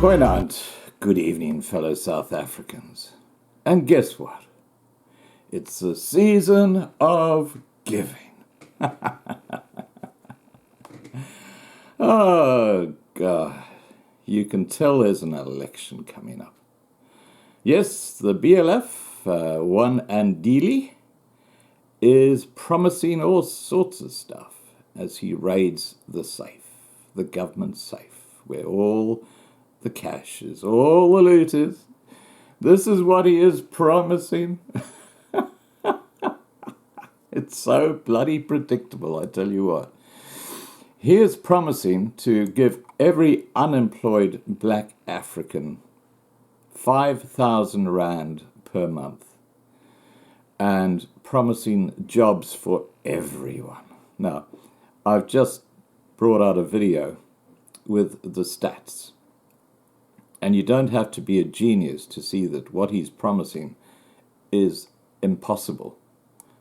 Goeienaand, good evening, fellow South Africans. And guess what? It's the season of giving. Oh, God. You can tell there's an election coming up. Yes, the BLF, one Andili, is promising all sorts of stuff as he raids the safe, the government safe, where all the cash is, all the loot is. This is what he is promising. It's so bloody predictable, I tell you what. He is promising to give every unemployed black African 5,000 rand per month and promising jobs for everyone. Now, I've just brought out a video with the stats. And you don't have to be a genius to see that what he's promising is impossible.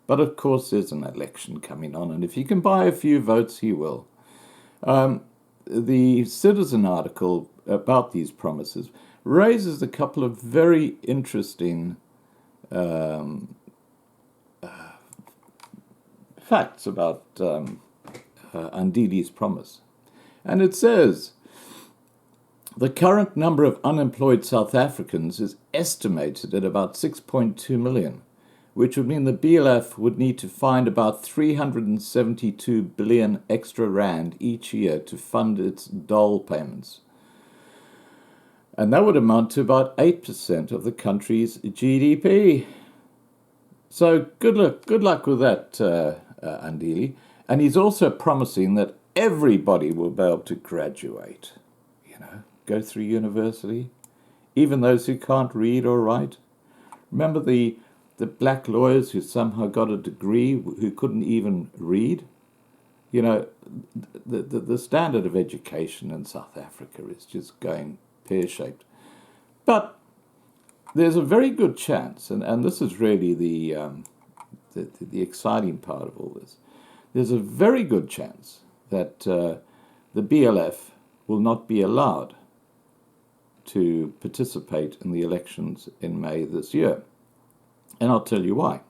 But of course, there's an election coming on, and if he can buy a few votes, he will. The Citizen article about these promises raises a couple of very interesting facts about Andili's promise. And it says, the current number of unemployed South Africans is estimated at about 6.2 million, which would mean the BLF would need to find about 372 billion extra rand each year to fund its dole payments. And that would amount to about 8% of the country's GDP. So good luck with that, Andili. And he's also promising that everybody will be able to graduate, go through university, even those who can't read or write. Remember the black lawyers who somehow got a degree who couldn't even read? The standard of education in South Africa is just going pear-shaped. But there's a very good chance, and this is really the exciting part of all this, there's a very good chance that the BLF will not be allowed to participate in the elections in May this year. And I'll tell you why.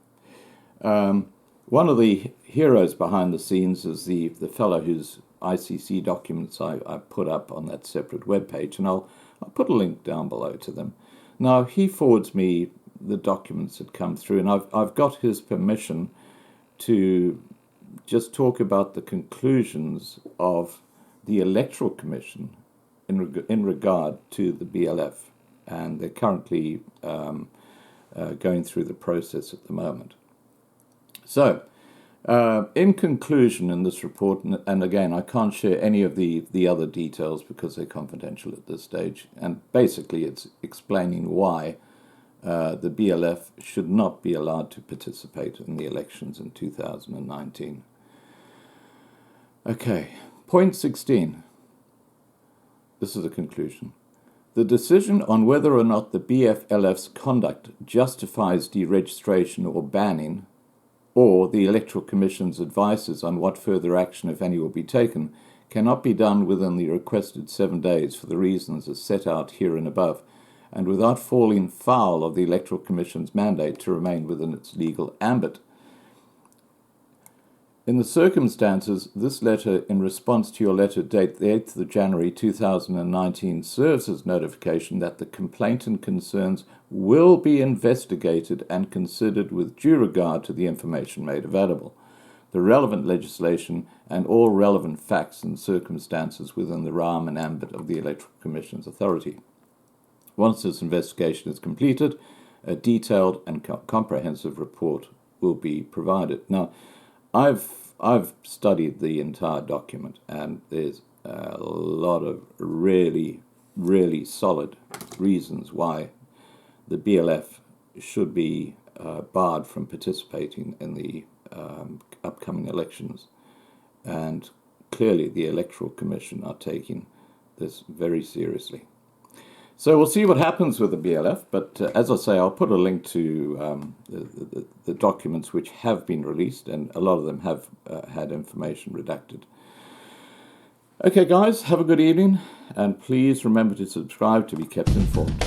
One of the heroes behind the scenes is the fellow whose ICC documents I put up on that separate webpage, and I'll put a link down below to them. Now, he forwards me the documents that come through, and I've got his permission to just talk about the conclusions of the Electoral Commission in regard to the BLF, and they're currently going through the process at the moment. So, in conclusion in this report, and again, I can't share any of the other details because they're confidential at this stage, and basically it's explaining why the BLF should not be allowed to participate in the elections in 2019. Okay, point 16. This is a conclusion. The decision on whether or not the BLF's conduct justifies deregistration or banning, or the Electoral Commission's advices on what further action, if any, will be taken, cannot be done within the requested 7 days for the reasons as set out here and above, and without falling foul of the Electoral Commission's mandate to remain within its legal ambit. In the circumstances, this letter, in response to your letter date the 8th of January 2019, serves as notification that the complaint and concerns will be investigated and considered with due regard to the information made available, the relevant legislation, and all relevant facts and circumstances within the realm and ambit of the Electoral Commission's authority. Once this investigation is completed, a detailed and comprehensive report will be provided. Now, I've studied the entire document, and there's a lot of really, really solid reasons why the BLF should be barred from participating in the upcoming elections. And clearly the Electoral Commission are taking this very seriously. So we'll see what happens with the BLF, but as I say, I'll put a link to the documents which have been released, and a lot of them have had information redacted. Okay, guys, have a good evening, and please remember to subscribe to be kept informed.